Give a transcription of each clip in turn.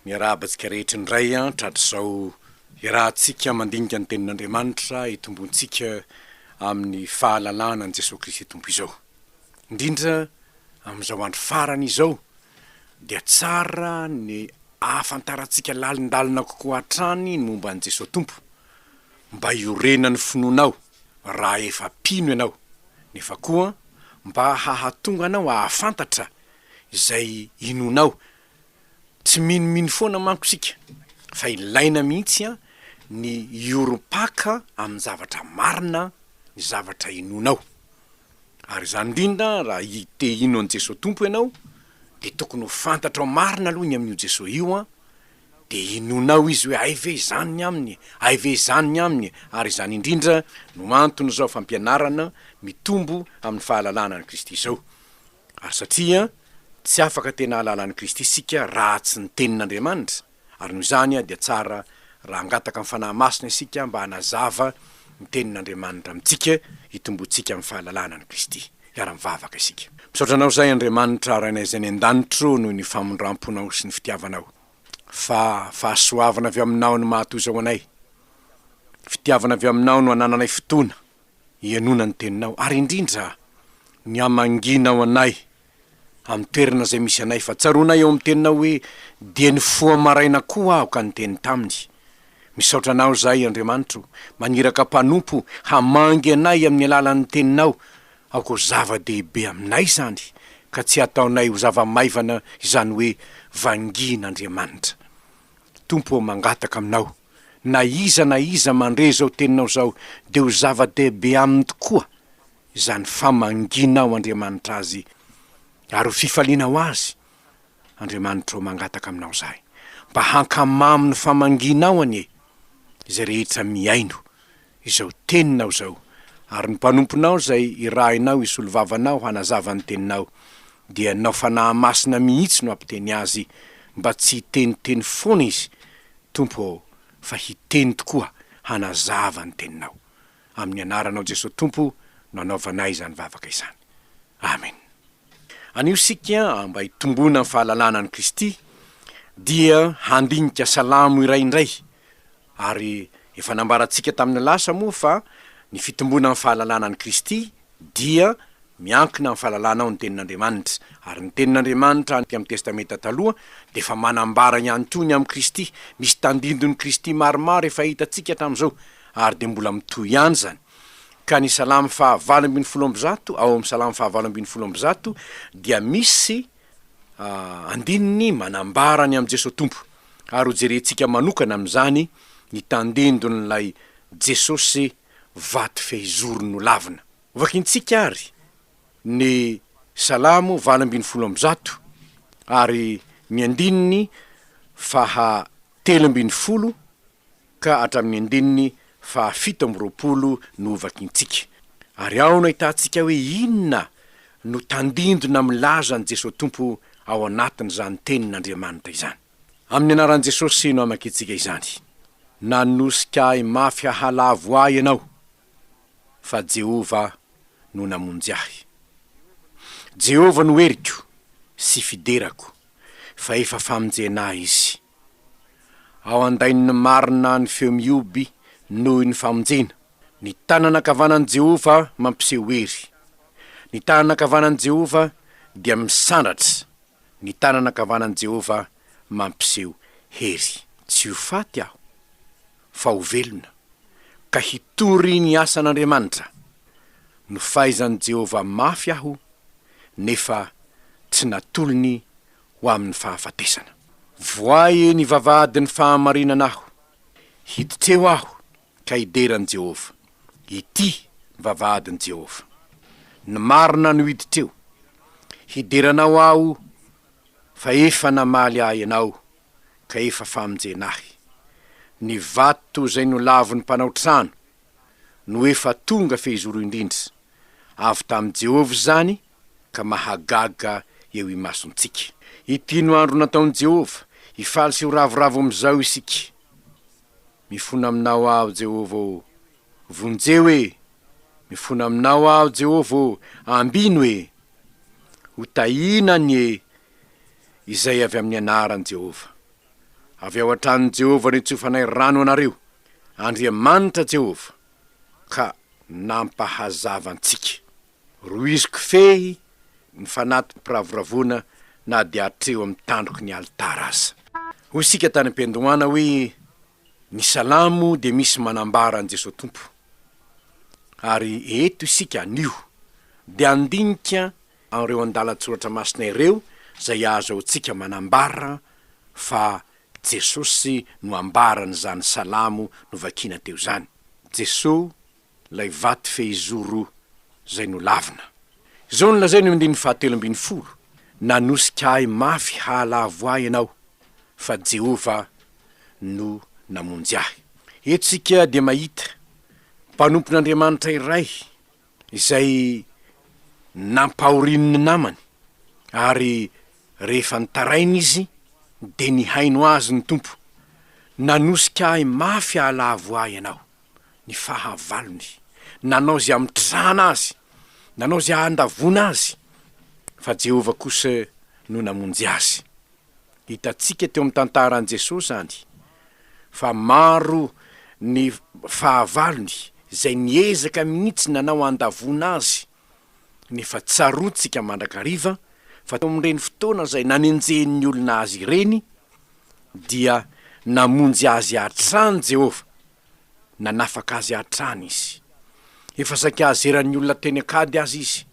Miarabantsika rehetra indray tratrizao iarahantsika mandinika ny tenin'Andriamanitra itombontsika amin'ny fahalalana an' Jesosy Kristy tompo izao. Indrindra amin'izao andro farany izao dia tsara ny ahafantarantsika lalindalina kokoa hatrany ny momba an' Jesosy tompo, mba iorenany finoanao raha efa pino ianao, nefa koa mba hahatonga anao ahafantatra izay inonao. Tsy minomino foana manko sika, fa ilaina mihitsy ny iorom-paka amin'ny zavatra marina, ny zavatra inonao. Ary izany indrindra raha te ino an' Jesosy tompo ianao, de tokony ho fantatra marina aloha ny amin'io Jesosy io de inonao izy hoe aive izany aminy, aive izany aminy. Ary izany indrindra no antony zao fampianarana mitombo amin'ny fahalalana ny Kristy izao. Ary satria tsy afaka tena halalan'i Kristy isika raha tsy ny tenin'Andriamanitra. Ary noho izany dia tsara raha angataka amin'ny fanahy masina isika mba hanazava ny tenin'Andriamanitra amintsika, hitombotsika amin'ny fahalalana ny Kristy. Miara-mivavaka isika. Misaotra anao zay Andriamanitra rainay izay ny an-danitro noho ny famondramponao sy ny fitiavanao. Fa fahasoavana avy aminao no mahatoizao anay. Fitiavana avy aminao no anananay fotoana hianona ny teninao, ary indrindra ny amanginao anay amin'ny toerana izay misy anay. Fa tsaroanay eo amin'ny teninao hoe dia ny foa maraina koa aho ka ny teny taminy. Misaotra anao zay Andriamanitro, maniraka mpanompo hamangy anay amin'ny alalan'ny teninao, aoko zava-dehibe aminay zany, ka tsy ataonay ho zava-maivana izany hoe vangin'Andriamanitra. Tompo mangataka aminao, na iza mandre zao teninao zao, de ho zava-dehibe aminy tokoa izany famanginao Andriamanitra azy, ary ho fifalianao azy. Andriamanitra mangataka aminao zahay, mba hankamamy ny famanginao anie izay rehetra miaino izao teninao zao. Ary ny mpanomponao zay irahinao isolovavanao hanazava ny teninao, dia nao fanahy masina mihitsy no ampiteny azy, mba tsy hiteniteny foana izy, Tompo, fa hiteny tokoa hanazava ny teninao. Amin'ny anaranao Jesosy Tompo no anaovanay izany vavaka izany. Amen. Anio sika mba hitombona ny fahalalana ny Kristy dia handinika salamo iray indray. Ary efa nambarantsika tamin'ny lasa moa fa ny fitombona ny fahalalana ny Kristy dia miankina amin'ny fahalalana ny tenin'Andriamanitra. Ary ny tenin'Andriamanitra amin'ny testamenta taloha de efa manambara ihany koa ny amin'ny Kristy. Misy tandindon'ny Kristy maromaro efa hitantsika hatramin'izao, ary de mbola mitohy ihany zany. Ka ny salamo faha 8:100 ao amin'ny salamo faha 8:100 dia misy andininy manambarany amin'ny Jesosy Tompo. Ary ho jerentsika manokana amin'izany ny tandindon'ilay Jesosy vato fehizoro no lavina. Vakintsika ary ny salamo 8:100 ary ny andininy faha 3:10 ka hatramin'ny andininy faha 7:20 no vakintsika. Ary ao no ahitantsika hoe inona no tandindona milaza ny Jesosy Tompo ao anatin'izany tenin'Andriamanitra izany. Amin'ny anaran'i Jesosy no amakitsika izany. Nanosika ahy mafy hahalavo ahy ianao, fa Jehova no namonjy ahy. Jehova no heriko sy fiderako, fa efa famonjena izy. Ao andain'ny marina ny feo mioby noho ny famonjena. Ny tanana kavanan'i Jehova mampiseho hery. Ny tanana kavanan'i Jehova dia misandratra. Ny tanana kavanan'i Jehova mampiseho hery. Tsy ho faty aho, fa ho velona, ka hitory ny asan'Andriamanitra. No fahaizan'i Jehova mafy aho, nefa tsy natolony ho amin'ny fahafatesana. Voay ny vavahadin'ny fahamarinana aho, hiditra eo aho ka hideran'i Jehova. Ity vavahadin'i Jehova. Ny marina no hiditra eo, hideranao aho, fa efa namaly ahy ianao, ka efa famonjena ahy. Ny vato zay no lavon'ny mpanao trano no efa tonga fehizoro indrindra. Avy tamin'i Jehova zany, ka mahagaga eo imasontsika. Ity no andro nataon'i Jehova, hifaly sy ho ravoravo am'izao isika. Mifona aminao aho Jehova, vonjeo e. Mifona aminao aho Jehova, ambino e. Ho tahinany e, izay avy amin'ny anaran'i Jehova. avy ao an-trano Jehova ny tsofanay rano anareo, Andriamanitra Jehova, ka nampahazava antsika. Roiziko fehy ny fanatim-piravoravona na dia atreo amin'ny tandroky ny altara aza. Hoy isika tany am-piandohana hoe ny salamo dia misy manambara an Jeso Tompo. Ary eto isika anio dia andinika ireo andalan-tsoratra masina ireo zay azo antsika manambara fa Jesosy no ambarany zany salamo no vakina teo zany. Jeso lay vato fehizoro zay no lavina. Izao no lazay ny 17 nanosika ahy mafy halavo ahy ianao, fa Jehova no namonjy ahy. Eto sika dia mahita mpanompon'Andriamanitra iray izay nampahorininy namany, ary rehefa nitarainy izy dia nihaino azy ny Tompo, nanosika ahy mafy halavo ahy ianao. Ny fahavalony nanao zay amitrana azy, nanao zay andavona azy, fa Jehova kosa no namonjy azy. Hitatsika teo amin'ny tantaran Jesosy zany fa maro ny fahavalony zay niezaka minitsy nanao andavona azy, nefa tsarotsika mandrakariva fa teo amin'ireny fotoana zay nanenjehin'ny olona azy ireny dia namonjy azy hatrany Jehova, nanafaka azy hatrany izy. Efa saika azeran'ny olona teny akady azy izy,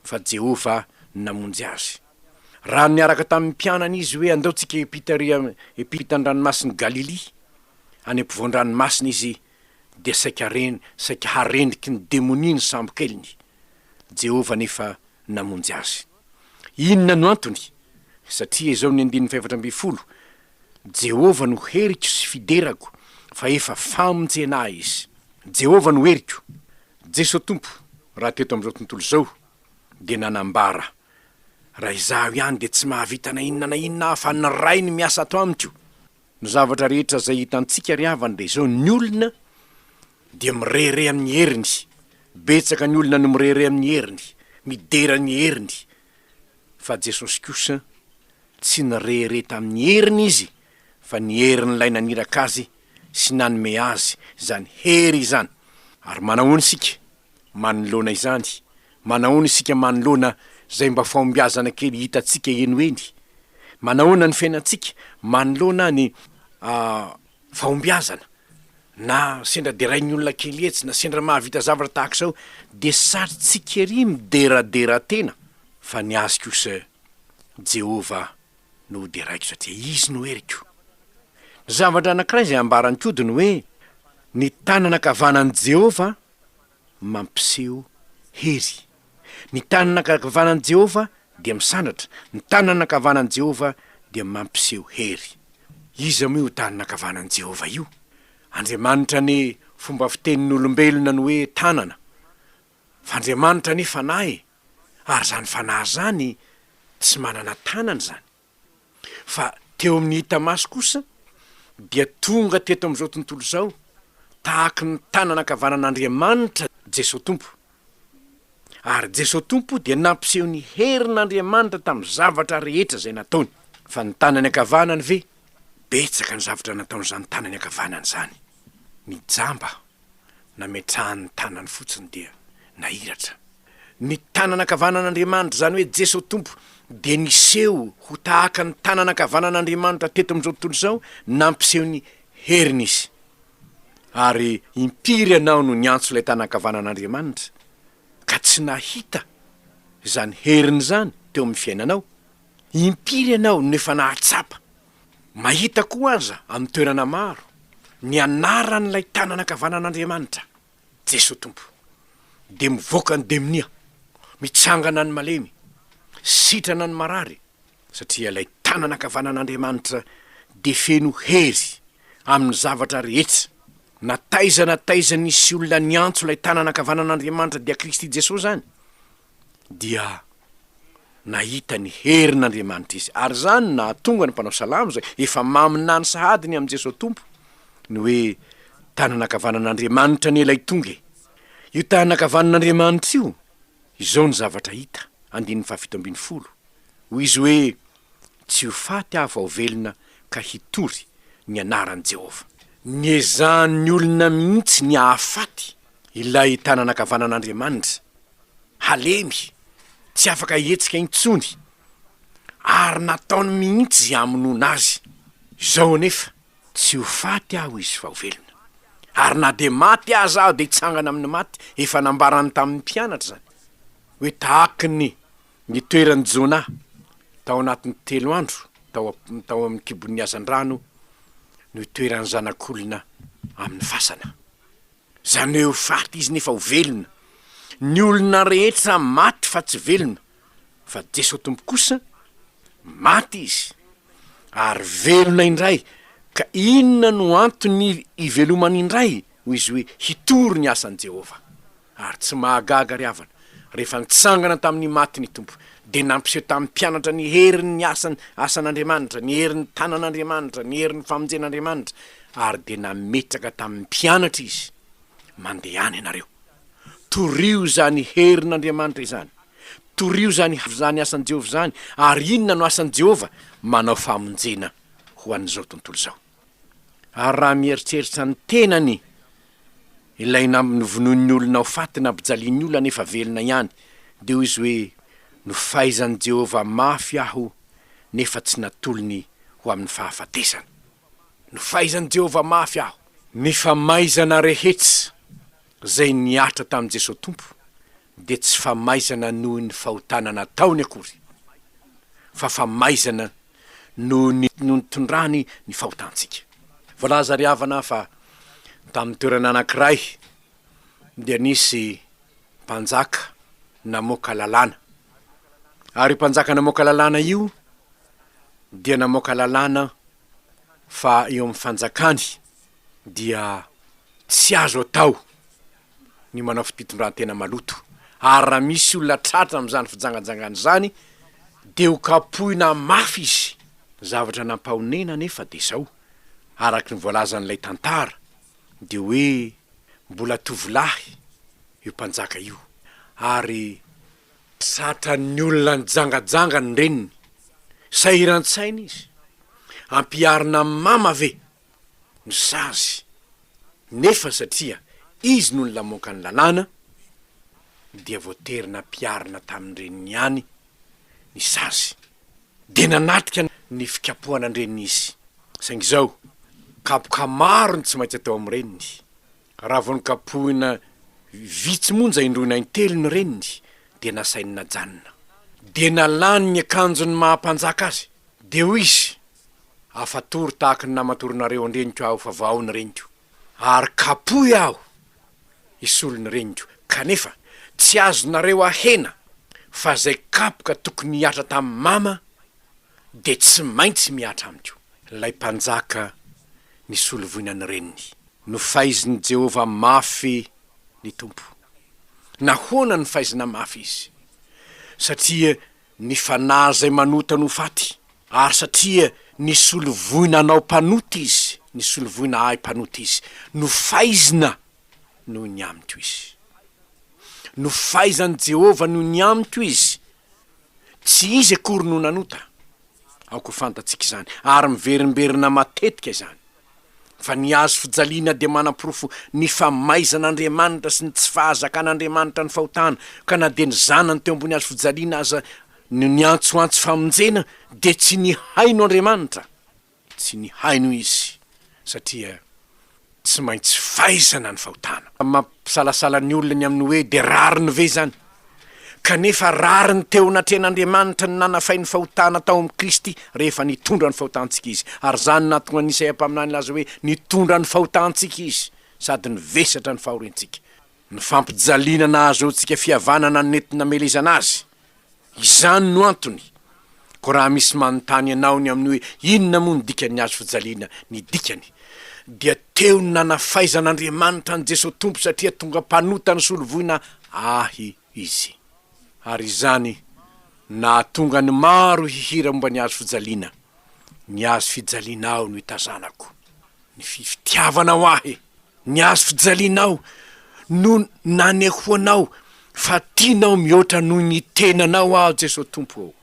fa Jehova namonjy azy. Raha niaraka tamin'ny mpianany izy hoe andaotsika epitany-dranomasiny Galili, any ampovoan-dranomasina izy dia saika harendriky ny demoniny sambokeliny. Jehova nefa namonjy azy. Inona no antony? Satria izao ny 14, Jehova no heriko sy fiderako, fa efa famonjena izy. Jehova no heriko. Jeso Tompo, raha teto amin'izao tontolo izao, dia nanambara, raha izaho ihany dia tsy mahavita na inona fa ny ray ny miasa ato amiko. Ny zavatra rehetra zay hitantsika ry havany dia izao, ny olona dia mirere amin'ny heriny. Betsaka ny olona no mirere amin'ny heriny, midera ny heriny. Fa Jesosy kosa tsy nirere tamin'ny heriny izy, fa ny herin'ilay naniraka azy sy nanome azy zany hery izany. Ary manahoana isika manoloana izany? Manahoana isika manoloana zay mba fahombiazana kely hitatsika eno eny? Manahoana ny fiainantsika manoloana ny fahombiazana? Na sendra derain'ny olona kely etsy, na sendra mahavita zavatra tahaka izao, dia sarotsika ery mideradera tena. Fa ny azy kosa Jehova no deraiko satria izy no heriko. Ny zavatra anankiray zay ambarany kodiny hoe ny tanana kavanan'i Jehova mampiseho hery. Ny tanana kavanan'i Jehova dia misandratra, ny tanana kavanan'i Jehova dia mampiseho hery. Iza moa io tanana kavanan'i Jehova io? Andriamanitra ny fomba fitenin'olombelona no hoe tanana, fa Andriamanitra ny fanahy, ary zany fanahy zany tsy manana tanana zany. Fa teo amin'ny hita maso kosa dia tonga teto amin'izao tontolo izao tahaka ny tanana kavanan'Andriamanitra Jeso Tompo. Ary Jeso Tompo dia nampiseho ny herin'Andriamanitra tamin'ny zavatra rehetra zay nataony. Fa ny tanany akavanany ve? Betsaka ny zavatra nataony zany tanany akavanany zany. Ny jamba nametrahan'ny tanany fotsiny dia nahiratra. Ny tanana kavanan'Andriamanitra zany hoe Jeso Tompo dia niseho ho tahaka ny tanana kavanan'Andriamanitra teto amin'izao tontolo izao, nampiseho ny heriny izy. Ary impiry ianao no niantso ilay tanana kavanan'Andriamanitra ka tsy nahita zany heriny zany teo amin'ny fiainanao? Impiry ianao no efa nahatsapa mahita koa aza amin'ny toerana maro ny anaran'ilay tanana kavanan'Andriamanitra Jeso Tompo, dia mivoaka ny demonia, mitsangana ny malemy, sitrana ny marary, satria ilay tanana kavanan'Andriamanitra dia feno hery amin'ny zavatra rehetra. Nataiza nisy olona niantso ilay tanana kavanan'Andriamanitra dia Kristy Jesosy zany, dia nahita ny herin'Andriamanitra izy. Ary zany nahatonga ny mpanao salamo zay efa maminany sahadiny amin'ny Jeso Tompo ny hoe tanana kavanan'Andriamanitra ny ilay tonga. Io tanana kavanan'Andriamanitra io, izao ny zavatra hita 17. Hoy izy hoe tsy ho faty aho fa ho velona ka hitory ny anaran'i Jehova. Niezahany olona mihitsy ny ahafaty ilay tananakavanan'Andriamanitra. Halemy, tsy afaka hetsika intsony, ary nataony mihitsy zay amonoana azy. Zao anefa tsy ho faty aho izy fa ho velona. Ary na de maty aza aho de hitsangana amin'ny maty, efa nambarany tamin'ny mpianatra zany. Hoe tahaky ny toeran'ny Jona tao anatin'ny 3 andro, tao amin'ny kibon'ny hazan-drano, no toeran'ny zanak'olona amin'ny fasana. Zany hoe faty izy nefa ho velona. Ny olona rehetra maty fa tsy velona, fa Jeso Tompo kosa maty izy ary velona indray. Ka inona no antony ivelomany indray? Hoy izy hoe hitory ny asan'i Jehova. Ary tsy mahagaga ry havana, rehefa nitsangana tamin'ny maty ny Tompo, de nampiseho tamin'ny mpianatra ny herin'ny asan'Andriamanitra, ny herin'ny tanan'Andriamanitra, ny herin'ny famonjen'Andriamanitra, ary de nametraka tamin'ny mpianatra izy. Mandeha any ianareo, torio zany herin'Andriamanitra izany, torio zany asan'i Jehova zany. Ary inona no asan'i Jehova? Manao famonjena ho an'izao tontolo zao. Ary raha mieritreritra ny tenany ilay novonoin'ny olona ho faty na bijalian'ny olona nefa velona ihany, de hoy izy hoe no fahaizan'i Jehova mafy aho nefa tsy natolony ho amin'ny fahafatesana. No fahaizan'i Jehova mafy aho, nefa maizana rehetra zay niatra tamin'i Jeso Tompo, de tsy famaizana noho ny fahotana nataony akory, fa famaizana noho ny tondrany ny fahotantsika. Voalaza ry havana fa tamin'ny toerana anankiray dia nisy mpanjaka namoaka lalàna. Ary mpanjaka namoaka lalàna io dia namoaka lalàna fa eo amin'ny fanjakany dia tsy azo atao ny manao fitondran-tena maloto. Ary raha misy olona tratra amin'izany fijangajangana zany, de ho kapohina mafy izy. Zavatra nampahonena nefa de zao, araky ny voalazan'ilay tantara, de hoe mbola tovolahy io mpanjaka io, ary satran'ny olona nijangajanga ny reniny, sahiran-tsaina izy, ampiarina mama ve no sazy, nefa satria izy no namoaka ny lalàna, dia voaterina ampiarina tamin'ny reniny ihany ny sazy, de nanatrika ny fikapohana ny reniny izy. Saingy zao, kapoka maro ny tsy maintsy atao amin'ny reniny. Raha vao nikapohina vitsy monja indroina intelo ny reniny, de nasainy najanona, de nalany ny akanjony mahampanjaka azy, de hoy izy afatory tahaka ny namatoronareo andreniko aho fa vao ny reniko, ary kapohy aho isolo ny reniko, kanefa tsy azonareo ahena fa zay kapoka tokony hiatra tamin'ny mama de tsy maintsy miatra amiko. Lay mpanjaka nisolovoina ny reniny. No fahaizan'i Jehova mafy ny Tompo. Nahoana ny fahaizana mafy izy? Satria ny fanahy zay manota no faty, ary satria nisolovoina anao mpanoty izy, nisolovoina ahy mpanoty izy. No fahaizana no ny amiko izy. No fahaizan'i Jehova no ny amiko izy. Tsy izy akory no nanota, aoko fantatsika izany, ary miverimberina matetika izany. Fa ny azo fijaliana de manam-porofo ny famaizan'Andriamanitra sy ny tsy fahazakan'Andriamanitra ny fahotana, ka na de ny zanany teo ambony azo fijaliana aza ny antsoantso famonjena, de tsy ny haino Andriamanitra, tsy ny haino izy, satria tsy maintsy fahaizana ny fahotana. Mampisalasala ny olona ny amin'ny hoe de rariny ve zany? Kanefa rariny teo natren'Andriamanitra ny nanafainy fahotana tao amin'ny Kristy rehefa nitondra ny fahotantsika izy. Ary zany natonga ny Isaia mpaminany laza hoe nitondra ny fahotantsika izy, sady nivesatra ny fahorentsika. Ny fampijaliana nahazoantsika fihavanana nentina melezana azy, izany no antony. Ko raha misy manontany anao ny amin'ny hoe inona moa ny dikany azo fijaliana, ny dikany dia teo ny nanafaizan'Andriamanitra ny Jeso Tompo, satria tonga mpanota ny solovoina ahy izy. Ary izany na tonga ny maro hihira momba ny azo fijaliana, ny azo fijalianao no hitazanako, ny fitiavanao ahy, ny azo fijalianao no nanehoanao fa tianao mihoatra noho ny tenanao aho Jeso Tompo,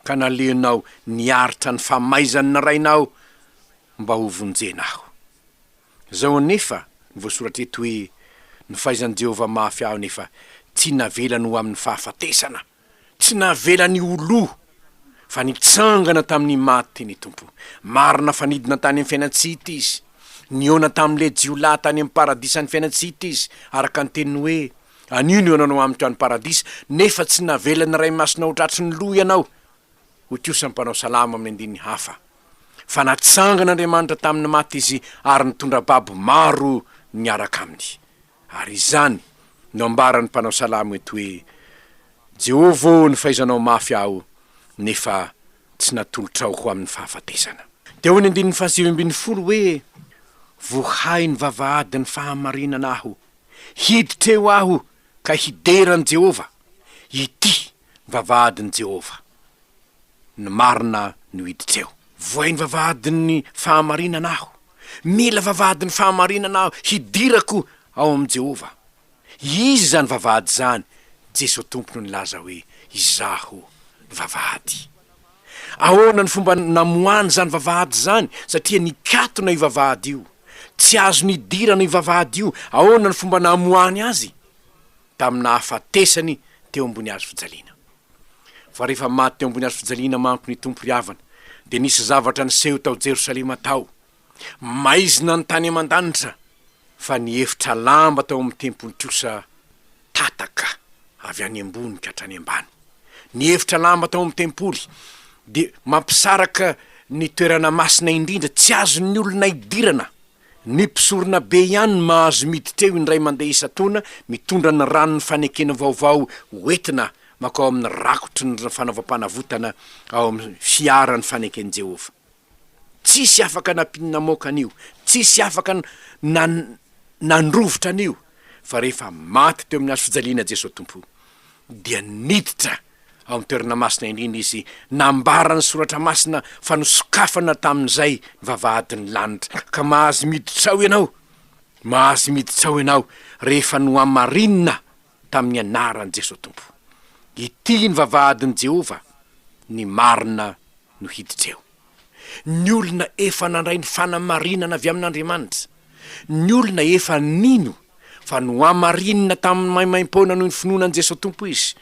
ka naleonao niaritra ny famaizany narainao mba ho vonjena aho. Zao nefa voasoratra eto hoe ny fahaizan'i Jehova mafy aho nefa tsy navelany ho amin'ny fahafatesana, tsy navelany olo fa nitsangana tamin'ny maty ny tompo. Marina fanidina tany amin'ny fiainatsita izy, niona tamin'le jiolahy tany amin'ny paradisa ny fiainatsita izy, araka ny teniny hoe anino ianao no amiko any paradisa, nefa tsy navelany ray masina ho tratry ny lo ianao. Ho kosa ny mpanao salama amin'ny andininy hafa. Fa natsanganaandriamanitra tamin'ny maty izy ary nitondra babo maro niaraka aminy. Ary izany no ambarany mpanao salama eto hoe Jehova ny fahaizanao mafy aho nefa tsy natolotra aho ho amin'ny fahafatesana. Dia hoy ny andininy 7:10 hoe vohay ny vavahady ny fahamarinana aho, hiditra eo aho ka hiderany Jehova. Ity vavahadin'i Jehova ny marina no hiditra eo. Vohay ny vavahadin'ny fahamarinana aho, mila vavahadin'ny fahamarinana aho, hidirako ao amin'i Jehova. Izy zany vavahady zany, Jeso tompo no nilaza hoe izaho vavahady. Ahoana ny fomba namoany zany vavahady zany? Satria nikatona io vavahady io, tsy azo nidirana io vavahady io. Ahoana ny fomba namoany azy? Tamina hafatesany teo ambony hazo fijaliana. Fa rehefa maty teo ambony hazo fijaliana manko ny tompo riavana, dia nisy zavatra niseho tao Jerosalema tao. Maizina ny tany aman-danitra, fa niefitra lamba tao amin'ny tempony kosa tataka avy any ambony ka hatrany ambany. Niefitra lamba tao amin'ny tempoly, dia mampisaraka ny toerana masina indrindra, tsy azon'ny olona idirana. Ny mpisorona be ihany mahazo miditra eo indray mandeha isan-taona, mitondra ny ranony fanekena vaovao hoentina makao amin'ny rakotry ny fanaovam-panavotana ao amin'ny fiarany faneken'i Jehova. Tsisy afaka namoaka an'io, tsisy afaka nandrovitra an'io. Fa rehefa maty teo amin'ny hazo fijaliana Jeso tompo, dia niditra ao amin'ny toerana masina indrindra izy, nambarany soratra masina fa nosokafana tamin'izay vavahadin'ny lanitra. Ka mahazo miditra ao ianao, mahazo miditra ao ianao rehefa no amarinina tamin'ny anaran'i Jeso tompo. Ity ny vavahadin'i Jehova, ny marina no hiditra eo. Ny olona efa nandray ny fanamarinana avy amin'Andriamanitra, ny olona efa nino fa no amarinina tamin'ny maimaim-poana noho ny finoanan'i Jeso tompo izy,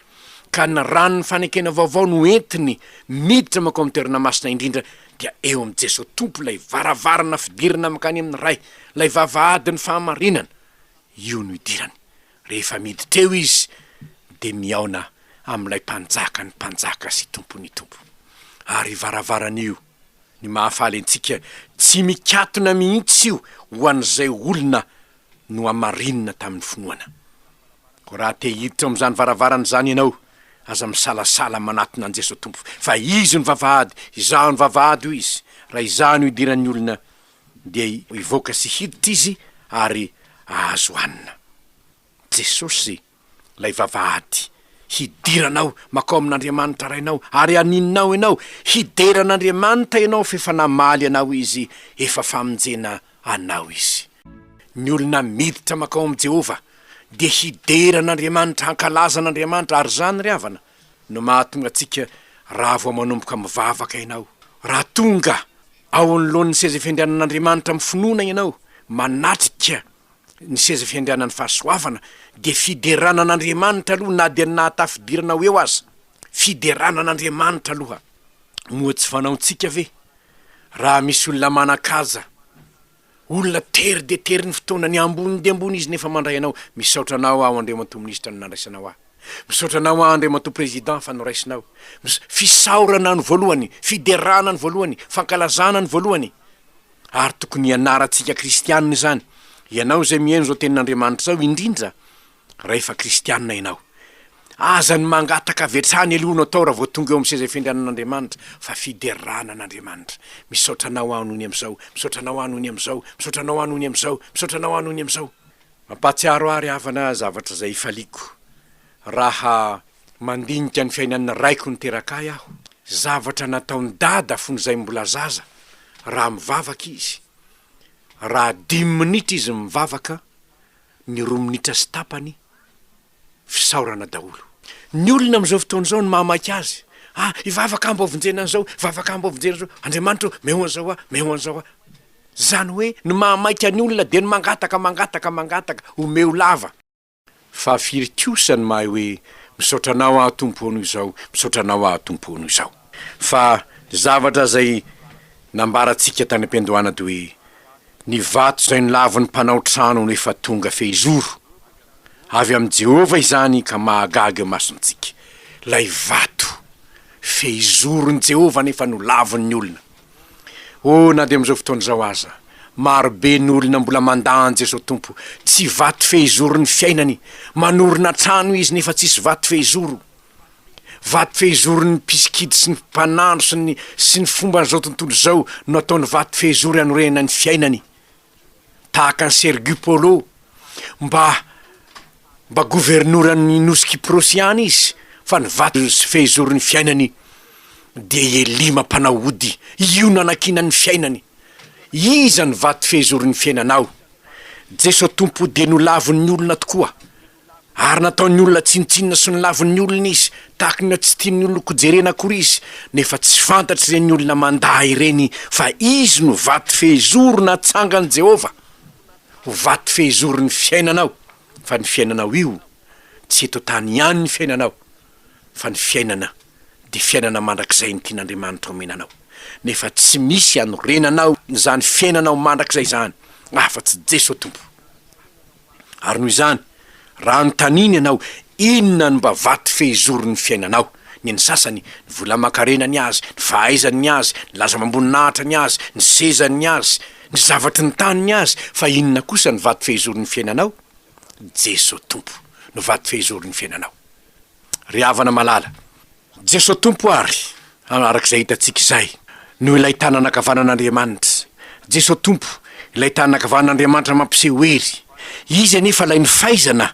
ka ny ranony fanekena vaovao no entiny miditra makao amin'ny toerana masina indrindra. Dia eo amin'i Jeso tompo lay varavarana fidirana makany amin'ny ray, lay vavahadin'ny fahamarinana, io no idirany. Rehefa miditra eo izy, dia miaona amin'ilay mpanjaka ny mpanjaka sy tompony tompo. Ary varavaran'io ny mahafaly antsika, tsy mikatona mihitsy io ho an'izay olona no amarinina tamin'ny finoana. Ko raha te hiditra amin'izany varavarana zany ianao, aza misalasala manatona an' Jeso tompo, fa izy ny vavahady, izaho ny vavahady io izy. Raha izaho no idiran'ny olona, dia hivoaka sy hiditra izy ary ahazo hanina. Jesosy lay vavahady, hidiranao makao amin'Andriamanitra rainao ary aninonao ianao, hideran'Andriamanitra ianao fefa namaly anao izy, efa famonjena anao izy. Ny olona miditra makao amin'i Jehova dia hideran'Andriamanitra, hankalazan'Andriamanitra. Ary zany ry havana no mahatonga antsika raha vao manomboka mivavaka ianao, raha tonga ao anoloan'ny seza fiandrianan'Andriamanitra amin'ny finoana ianao, manatrika ny seza fiandrianan'ny fahasoavana, dia fideranan'Andriamanitra aloha, na dia nahatafidiranao eo aza, fideranan'Andriamanitra aloha. Moa tsy fanaontsika ve raha misy olona manakaza, olona tery de tery ny fotoana, ny ambony de ambony izy nefa mandray anao, misaotra anao aho Andriamanito ministra no nandraisanao aho, misaotra anao aho Andriamanito président fa noraisinao. Fisaorana ny voalohany, fiderana ny voalohany, fankalazana ny voalohany. Ary tokony ianarantsika kristianina zany. Ianao zay mihaino zao tenin'Andriamanitra zao, indrindra rehefa kristianina ianao, aza ny mangataka vetrany alohanao tao raha vao tonga eo amin'ny seza fiandrianan'Andriamanitra, fa fiderana an'Andriamanitra. Misaotra anao aho nohony am'izao, misaotra anao aho nohony am'izao, misaotra anao aho nohony am'izao, misaotra anao aho nohony am'izao. Mampatsiaro ary havana zavatra zay faliko, raha mandinika ny fiainan'ny raiko niteraka aho, zavatra nataony dada fony zay mbola zaza, raha mivavaka izy, raha 10 minitra izy mivavaka, ny 2 minitra sy tapany fisaorana daholo. Ny olona am'izao fotoana zao ny mahamaky azy, ivavaka ambovonjena an'izao, ivavaka ambovonjena an'izao, Andriamanitra meo an'izao a, meo an'izao a. zany hoe ny mahamaika ny olona de ny mangataka omeo lava fa firy kosany mahay hoe misaotranao aho tompono izao misaotranao aho tompono izao fa zavatra zay nambarantsika tany am-piandohana de hoe ny vato zay ny lavany mpanao trano nefa tonga fehizoro avy am' Jehova izany ka mahagaga masontsika lay vato fehizorony Jehova nefa no lavany olona na de am'izao fotoana zao aza marobe ny olona mbola mandany Jeso tompo tsy vato fehizorony fiainany manorina trano izy nefa tsisy vato fehizorony piskidy sy ny mpanandro sy ny fomba zao tontolo zao no ataony vato fehizoro anorenany fiainany tahaka ny Sergiu Polo mba gouvernouran'ny nosy Kyprosiany izy fa ny vato fehizorony fiainany de Elima mpanao ody io nanakinany fiainany iza ny vato fehizorony fiainanao Jeso tompo de no lavon'ny olona tokoa ary nataon'ny olona tsinitsinina sy ny lavon'ny olona izy tahaka ny tsy tian'ny olona kojerena akory izy nefa tsy fantatry ireny olona manday ireny fa izy no vato fehizoro natsangany Jehova ho vato fehizorony fiainanao fa ny fiainanao io tsy eto tany ihany ny fiainanao fa ny fiainana de fiainana mandrakizay ny tian'Andriamanitra omenanao nefa tsy misy anorenanao zany fiainanao mandrakizay zany afa-tsy Jeso tompo ary noho izany raha notaniny ianao inona no mba vato fehizorony fiainanao ny sasany ny vola makarenany azy ny fahaizany azy ny laza mamboninahitra azy ny sezany azy ny zavatry ny taniny azy fa inona kosa ny vato fehizorony fiainanao Jeso tompo no vato fehizorony fiainanao ry havana malala Jeso tompo ary arak'izay hitatsika izay no ilay tananakavanan'Andriamanitra Jeso tompo ilay tananakavanan'Andriamanitra mampiseho hery izy anefa lay ny faizana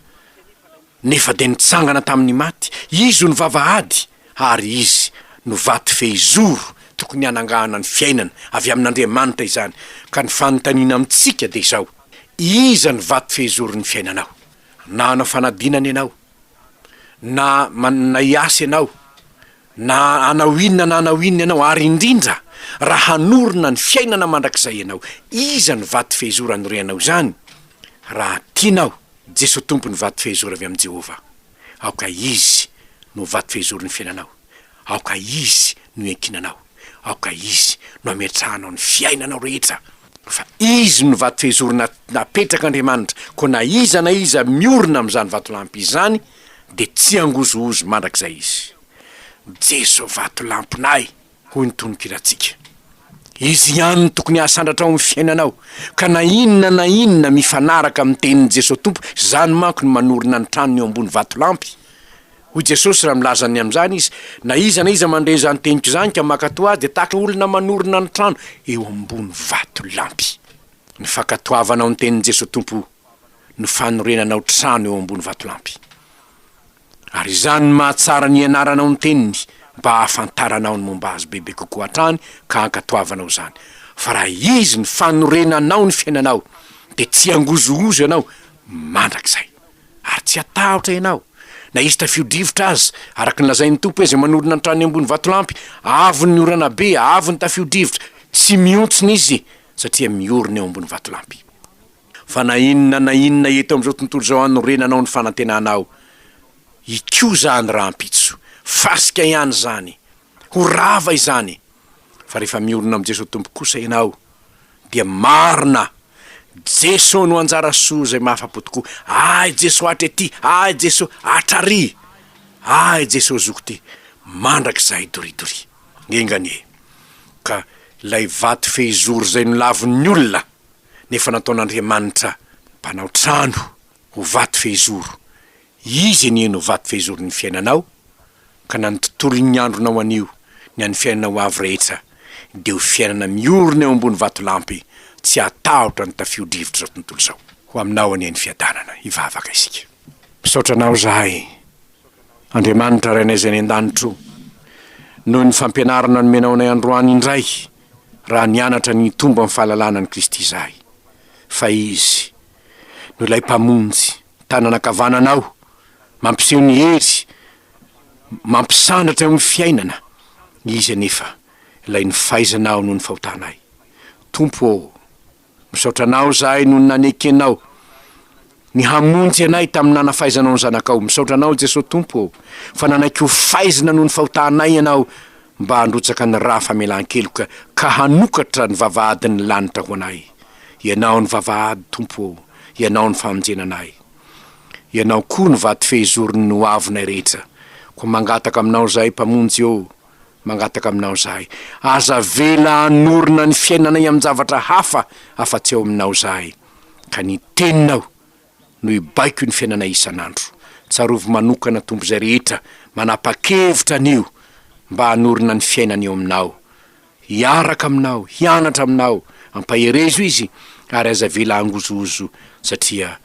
nefa de nitsangana tamin'ny maty izy no vavahady ary izy no vato fehizoro tokony hanangahana ny fiainana avy amin'Andriamanitra izany ka ny fanontaniana amintsika de izao iza ny vato fehizorony fiainanao na anao fanadinana ianao na iasy ianao na anao inona ianao ary indrindra raha hanorina ny fiainana mandrakizay ianao iza ny vato fehizoro anorenao zany raha tianao Jeso tompo ny vato fehizoro avy am' Jehova aoka izy no vato fehizorony fiainanao aoka izy no enkinanao aoka izy no ametrahanao ny fiainanao rehetra fa izy no vato fehizoro napetrak'Andriamanitra ko na iza miorina am'izany vato lampy izany de tsy angozoozo mandrakizay izy Jeso vato lampinay hoy ny tononkiratsika izy ihany ny tokony asandratra ao amin'ny fiainanao ka na inona mifanaraka amin'ny tenin'ny Jeso tompo zany manko no manorina ny trano eo ambony vato lampy hoy Jesosy raha milazany am'izany izy na iza mandre zany teniko zany ka makatoa azy de tahaka olona manorina ny trano eo ambony vato lampy ny fakatoavanao ny tenin'ny Jeso tompo no fanorenanao trano eo ambony vato lampy ary zany mahatsara ny ianaranao ny teniny mba hafantaranao ny momba azy bebe kokoa hatrany ka hankatoavanao zany fa raha izy ny fanorenanao ny fiainanao de tsy angozoozo ianao mandrakizay ary tsy atahotra ianao na izy tafio-drivotra azy araky ny lazain'ny tompo hoe zay manorina ny trano ambony vato lampy avy ny orana be avy ny tafio-drivotra tsy miontsiny izy satria miorina eo ambony vato lampy fa na inona eto am'izao tontolo zao anorenanao ny fanantenanao iko zany raha ampitso fasika ihany zany ho rava izany fa rehefa miorina am' Jeso tompo kosa ianao dia marina Jeso no anjara soa zay mahafapo tokoa ay Jeso atra ety ay Jeso atrary ay Jeso zoko ty mandrakizay doridory ngenganie ka lay vato fehizoro zay no lavon'ny olona nefa nataon'Andriamanitra mpanao trano ho vato fehizoro izy anie no vato fehizorony fiainanao ka na ny tontolo ny andronao anio ny an'ny fiainanao avy rehetra de ho fiainana miorina eo ambony vato lampy tsy atahotra ny tafio-drivotra zao tontolo zao ho aminao anie ny fiadanana ivavaka isika misaotranao zahay Andriamanitra rainay zay ny an-danitro noho ny fampianarana nomenao anay androany indray raha nianatra ny tomba amin'ny fahalalana ny Kristy zahay fa izy no ilay mpamonjy tananakavananao mampiseho ny hery mampisandratra amin'ny fiainana izy anefa ilay ny fahaizanao noho ny fahotanay tompo misaotra anao zahay no naneky anao ny hamonjy anay tamin'ny nafaizanao ny zanakao. Misaotra anao Jeso Tompo fa nanaiky ho faizina noho ny fahotanay ianao mba handrotsaka ny raha famelan-keloka ka hanokatra ny vavahadin'ny lanitra ho anay. Ianao ny vavahady Tompo, ianao ny famonjenanay, ianao koa ny vato fehizorony no avonay rehetra. Ko mangataka aminao zahay mpamonjy eo, mangataka aminao zahay aza vela hanorina ny fiainanay amin'ny zavatra hafa afa-tsy eo aminao zahay, ka ny teninao no ibaiko ny fiainanay isan'andro. Tsarovy manokana tompo zay rehetra manapa-kevitra anio mba hanorina ny fiainany eo aminao, hiaraka aminao, hianatra aminao, ampaherezo izy ary aza vela angozozo satria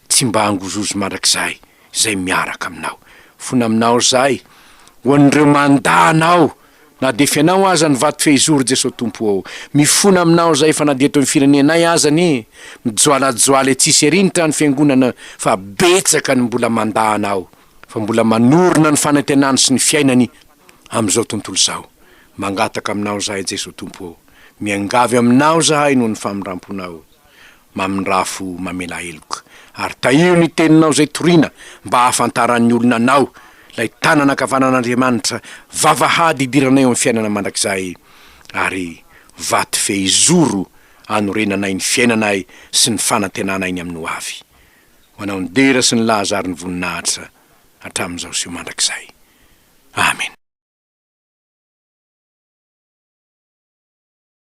tsy mba angozozo mandrakizay zay miaraka aminao. Fona aminao zahay ho an'ireo mandanao na de fianao aza ny vato fehizoro Jeso Tompo ao, mifona aminao zay fa na de eto amin'ny firenenay azany mijoalajoaly tsisy erinitra ny fiangonana fa betsaka ny mbola mandanao, fa mbola manorina ny fanantenany sy ny fiainany am'izao tontolo zao. Mangataka aminao zahay Jeso Tompo, miangavy aminao zahay noho ny famindramponao, mamindrafo mamela heloka ary tahio ny teninao zay torina mba hahafantaran'ny olona anao lay tanana kavanan'Andriamanitra vavahady idiranay amin'ny fiainana mandrakizay ary vato fehizoro anorenanay ny fiainanay sy ny fanantenanay ny amin'ny ho avy. Ho anao ny dera sy ny laza ary ny voninahitra hatramin'izao sy mandrakizay. Amen.